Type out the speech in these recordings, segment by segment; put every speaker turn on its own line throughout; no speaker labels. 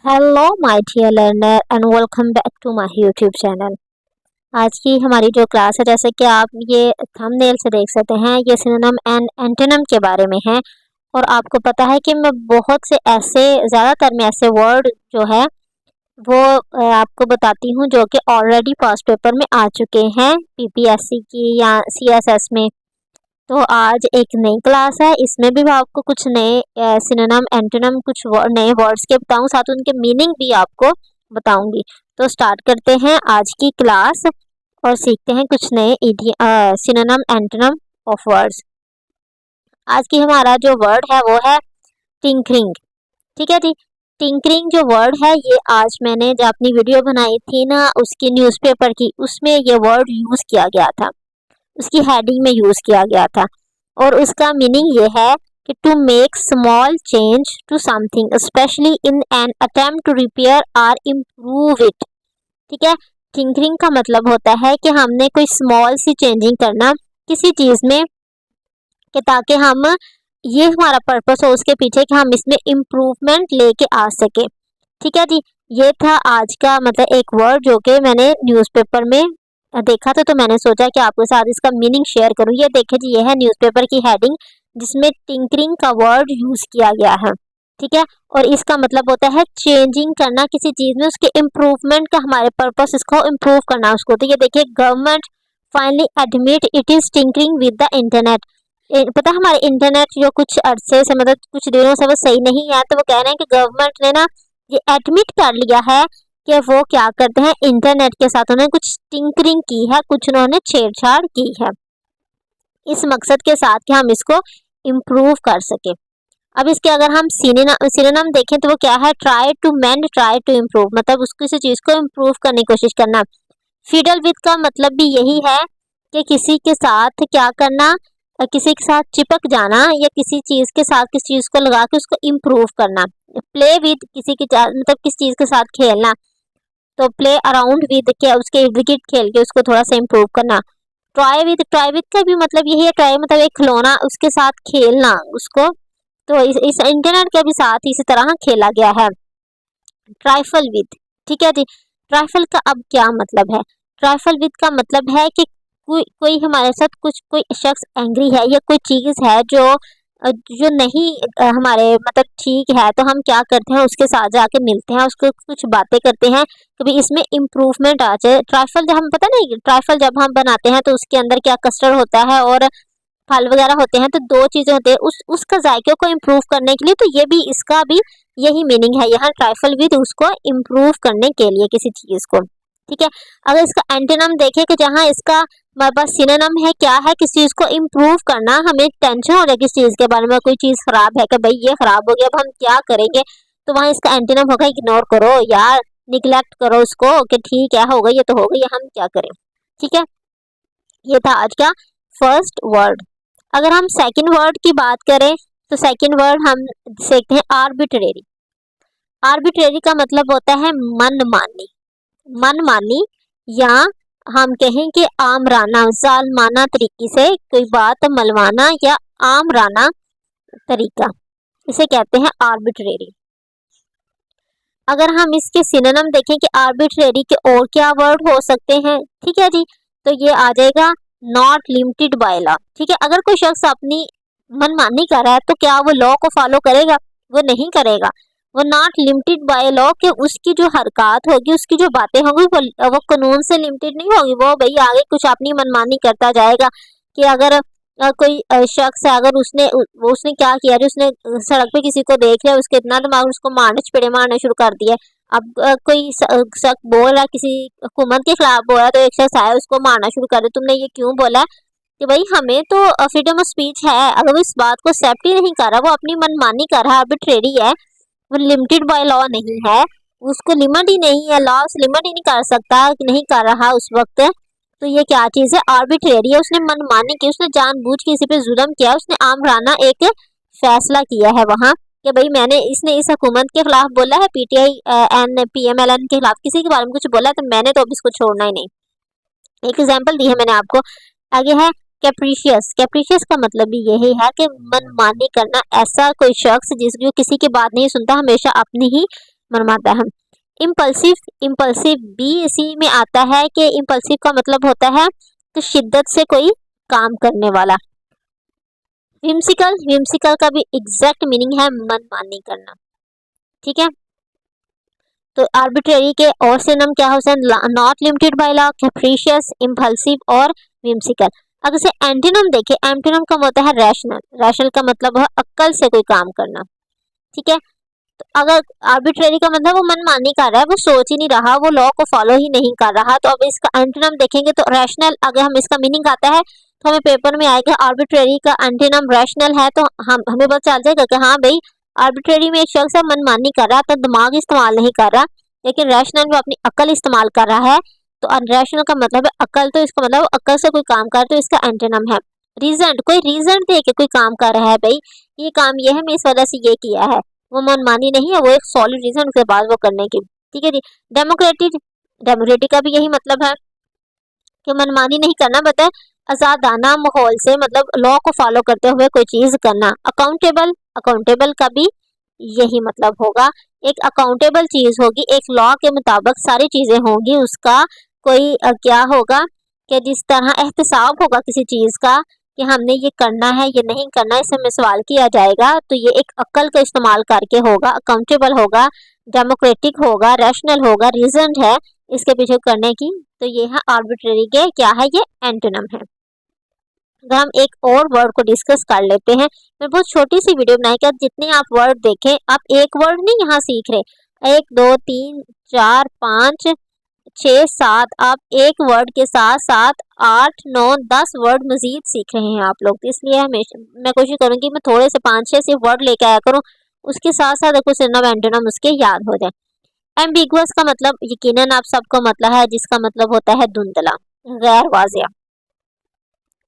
Hello my dear learner and welcome back to my YouTube channel. आज की हमारी जो क्लास है, जैसे कि आप ये थंबनेल से देख सकते हैं, ये सिनोनिम एंड एंटोनिम के बारे में है। और आपको पता है कि मैं बहुत से ऐसे ज़्यादातर में ऐसे वर्ड जो है वो आपको बताती हूँ जो कि ऑलरेडी पास्ट पेपर में आ चुके हैं, पीपीएससी की या सीएसएस में। तो आज एक नई क्लास है, इसमें भी मैं आपको कुछ नए सिनोनिम एंटोनिम कुछ नए वर्ड्स के बताऊं, साथ उनके मीनिंग भी आपको बताऊंगी। तो स्टार्ट करते हैं आज की क्लास और सीखते हैं कुछ नए सिनोनिम एंटोनिम ऑफ वर्ड्स। आज की हमारा जो वर्ड है वो है टिंकरिंग। ठीक है जी। टिंकरिंग जो वर्ड है, ये आज मैंने जो अपनी वीडियो बनाई थी ना उसकी न्यूज़पेपर की, उसमें ये वर्ड यूज़ किया गया था, उसकी हेडिंग में यूज़ किया गया था। और उसका मीनिंग ये है कि to make small change to something specially in an attempt to repair or improve it. ठीक है। टिंकरिंग का मतलब होता है कि हमने कोई स्मॉल सी चेंजिंग करना किसी चीज़ में, कि ताकि हम, ये हमारा पर्पस हो उसके पीछे कि हम इसमें इम्प्रूवमेंट लेके आ सके। ठीक है जी। ये था आज का मतलब एक वर्ड जो कि मैंने न्यूज़पेपर में देखा था, तो मैंने सोचा कि आपके साथ इसका मीनिंग शेयर करूं। ये देखे जी, ये है न्यूज़पेपर की हेडिंग जिसमें टिंकरिंग का वर्ड यूज किया गया है। ठीक है। और इसका मतलब होता है चेंजिंग करना किसी चीज में, उसके इम्प्रूवमेंट का हमारे पर्पस इसको इम्प्रूव करना उसको। तो ये देखिए, government finally admit it is tinkering with the internet. पता है हमारे इंटरनेट जो कुछ अरसे से मतलब कुछ दिनों से वो सही नहीं है, तो वो कह रहे हैं कि गवर्नमेंट ने ना ये एडमिट कर लिया है कि वो क्या करते हैं, इंटरनेट के साथ उन्होंने कुछ टिंकरिंग की है, कुछ उन्होंने छेड़छाड़ की है इस मकसद के साथ कि हम इसको इम्प्रूव कर सके। अब इसके अगर हम सिनोनिम देखें तो वो क्या है, try to mend, try to improve, मतलब उसको किसी चीज को इम्प्रूव करने की कोशिश करना। फिडल विद का मतलब भी यही है कि किसी के साथ क्या करना, किसी के साथ चिपक जाना या किसी चीज के साथ किसी चीज को लगा के उसको इम्प्रूव करना। प्ले विद, किसी की मतलब किस चीज के साथ खेलना, तो प्ले अराउंड विद के उसके इर्द गिर्द खेल के उसको थोड़ा सा इम्प्रूव करना। ट्राई विद का भी मतलब यही है, ट्राई मतलब एक खिलौना, उसके साथ खेलना उसको। तो इस इंटरनेट के भी साथ इसी तरह खेला गया है। ट्राइफल विद, ठीक है जी। ट्राइफल का अब क्या मतलब है, ट्राइफल विद का मतलब है कि कोई हमारे साथ कोई शख्स एंग्री है या कोई चीज है जो नहीं हमारे मतलब ठीक है, तो हम क्या करते हैं, उसके साथ जाके मिलते हैं, उसको कुछ बातें करते हैं, कभी इसमें इम्प्रूवमेंट आ जाए। ट्राइफल जब हम पता नहीं, ट्राइफल जब हम बनाते हैं तो उसके अंदर क्या कस्टर्ड होता है और फल वगैरह होते हैं, तो दो चीजें होती है उसका जायके को इम्प्रूव करने के लिए। तो ये भी, इसका भी यही मीनिंग है यहाँ, ट्राइफल विद, उसको इम्प्रूव करने के लिए किसी चीज को। ठीक है। अगर इसका एंटोनिम देखें कि जहाँ इसका हमारे पास सिनोनिम है, क्या है, किसी चीज को इम्प्रूव करना, हमें टेंशन हो रहा है किसी चीज के बारे में, कोई चीज खराब है कि भाई ये खराब हो गया, अब हम क्या करेंगे, तो वहाँ इसका एंटोनिम होगा इग्नोर करो यार, निग्लेक्ट करो उसको, कि ठीक है हो गई, ये तो हो गई, हम क्या करें। ठीक है। ये था आज का फर्स्ट वर्ड। अगर हम सेकंड वर्ड की बात करें तो सेकंड वर्ड हम सीखते हैं आर्बिट्रेरी। आर्बिट्रेरी का मतलब होता है मनमानी, मनमानी, या हम कहें कि आमराना, जालमाना तरीके से कोई बात मनवाना या आमराना तरीका, इसे कहते हैं आर्बिट्रेरी। अगर हम इसके सिनोनिम देखें कि आर्बिट्रेरी के और क्या वर्ड हो सकते हैं, ठीक है जी, तो ये आ जाएगा नॉट लिमिटेड बाय लॉ। ठीक है। अगर कोई शख्स अपनी मनमानी कर रहा है तो क्या वो लॉ को फॉलो करेगा, वो नहीं करेगा। वो नॉट लिमिटेड बाय लॉ के उसकी जो हरकत होगी, उसकी जो बातें होंगी वो कानून से लिमिटेड नहीं होगी, वो भाई आगे कुछ अपनी मनमानी करता जाएगा। कि अगर कोई शख्स है, अगर उसने क्या किया, उसने सड़क पे किसी को देख लिया, उसके इतना दिमाग, उसको मारने चपेड़े मारने शुरू कर दिया। अब कोई शख्स बोल रहा है, किसी हुकूमत के खिलाफ बोल रहा है, तो एक शख्स आया उसको मारना शुरू कर दिया। तुमने ये क्यों बोला है, कि भाई हमें तो फ्रीडम ऑफ स्पीच है, अगर वो इस बात को एक्सेप्ट ही नहीं कर रहा, वो अपनी मनमानी कर रहा है, आर्बिट्रेरी है, वो लिमिटेड बाय लॉ नहीं है, उसको लिमिट ही नहीं है, लॉ से लिमिट ही नहीं कर सकता, नहीं कर रहा उस वक्त, तो ये क्या चीज है, आर्बिट्रेरी है। उसने मनमानी की, उसने जानबूझ के किसी पे जुल्म किया, उसने आमराना एक फैसला किया है वहाँ, कि भाई इसने इस हुकूमत के खिलाफ बोला है, पीटीआई एन पीएमएलएन के खिलाफ किसी के बारे में कुछ बोला है, तो मैंने तो अब इसको छोड़ना ही नहीं। एक एग्जाम्पल दी है मैंने आपको। आगे है कैप्रिशियस। कैप्रिशियस का मतलब भी यही है कि मनमानी करना, ऐसा कोई शख्स जो किसी की बात नहीं सुनता, हमेशा अपनी ही मनमाता है। इम्पल्सिव भी इसी में आता है कि इम्पल्सिव का मतलब होता है कि शिद्दत से कोई काम करने वाला। विम्सिकल का भी एग्जैक्ट मीनिंग है मनमानी करना, ठीक है। तो आर्बिट्रेरी के और सिनोनिम क्या हो सकते हैं? Not limited by law, capricious, impulsive और विम्सिकल। अगर से एंटीनम देखें, एंटीनम का होता है रैशनल का मतलब है अक्ल से कोई काम करना, ठीक है। तो अगर आर्बिट्रेरी का मतलब वो मनमानी कर रहा है, वो सोच ही नहीं रहा, वो लॉ को फॉलो ही नहीं कर रहा, तो अब इसका एंटीनम देखेंगे तो रैशनल। अगर हम इसका मीनिंग आता है तो हमें पेपर में आएगा आर्बिट्रेरी का एंटीनम रैशनल है, तो हमें पता चल जाएगा कि हाँ भाई आर्बिट्रेरी में एक शख्स मनमानी कर रहा है तो दिमाग इस्तेमाल नहीं कर रहा, लेकिन रैशनल में अपनी अकल इस्तेमाल कर रहा है। तो अनरैशनल का मतलब है अकल, तो इसका मतलब अकल से कोई काम कर, तो इसका एंटीनम है रीजन। कोई रीजन दे के कोई काम कर रहा है, भाई ये काम ये है, मैं इस वजह से ये किया है, वो मनमानी नहीं है, वो एक सॉलिड रीजन उसके बाद वो करने की, ठीक है जी। डेमोक्रेटिक का भी यही मतलब है कि मनमानी नहीं करना, बता आजादाना माहौल से मतलब लॉ को फॉलो करते हुए कोई चीज करना। अकाउंटेबल का भी यही मतलब होगा, एक अकाउंटेबल चीज होगी, एक लॉ के मुताबिक सारी चीजें होंगी, उसका कोई क्या होगा कि जिस तरह एहतसाब होगा किसी चीज का कि हमने ये करना है ये नहीं करना, इससे में सवाल किया जाएगा, तो ये एक अक्ल का इस्तेमाल करके होगा, अकाउंटेबल होगा, डेमोक्रेटिक होगा, रैशनल होगा, रीजन है इसके पीछे करने की। तो ये है आर्बिट्रेरी के क्या है, ये एंटोनिम है। अगर हम एक और वर्ड को डिस्कस कर लेते हैं, मैं बहुत छोटी सी वीडियो बनाई कि जितने आप वर्ड देखें, आप एक वर्ड नहीं यहाँ सीख रहे, 1 2 3 4 5 6 7, आप एक वर्ड के साथ साथ 8 9 10 वर्ड मजीद सीख रहे हैं आप लोग, तो इसलिए हमेशा मैं कोशिश करूंगी मैं थोड़े से 5 6 सिर्फ वर्ड लेके आया करूँ, उसके साथ साथ कुछ सिनोनिम एंटोनिम उसके याद हो जाए। एम्बिगुअस का मतलब यकीनन आप सबको मतलब है, जिसका मतलब होता है धुंधला, गैर वाज़िया,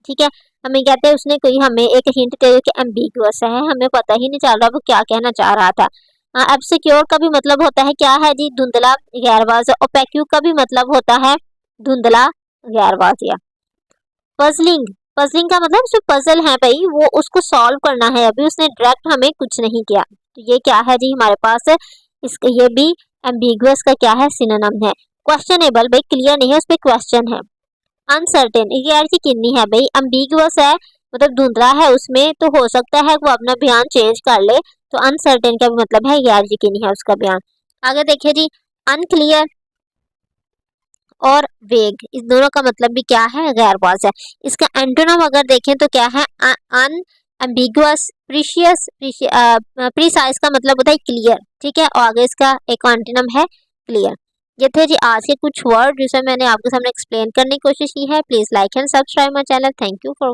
ठीक है। हमें कहते हैं उसने कोई हमें एक हिंट दे कि एम्बिगुअस है, हमें पता ही नहीं चल रहा वो क्या कहना चाह रहा था। एब्सिक्योर का भी मतलब होता है क्या है जी, धुंधला, गैर वाज़िया। ओपेक्यू का भी मतलब होता है धुंधला, गैर वाज़िया। पजलिंग का मतलब जो पजल है भाई वो उसको सॉल्व करना है, अभी उसने डायरेक्ट हमें कुछ नहीं किया, तो ये क्या है जी हमारे पास है, इसका ये भी एम्बिगुअस का क्या है, सिनोनिम है। क्वेश्चनेबल भाई क्लियर नहीं है, उस पर क्वेश्चन है। अनसर्टेन ये यार यकीनी है भाई, एम्बिगुअस है मतलब धुंधला है उसमें, तो हो सकता है वो अपना बयान चेंज कर ले, तो अनसर्टेन का भी मतलब है यार यकीनी है उसका बयान। आगे देखिए जी, अनक्लियर और वेग, इस दोनों का मतलब भी क्या है, गैर वाज़िह। इसका एंटोनिम अगर देखें तो क्या है, अन एम्बिगुअस, प्रीसाइज का मतलब होता है क्लियर, ठीक है, और आगे इसका एक एंटोनिम है क्लियर। ये थे जी आज के कुछ वर्ड जिसे मैंने आपके सामने एक्सप्लेन करने की कोशिश की है। Please like and subscribe my channel. Thank you for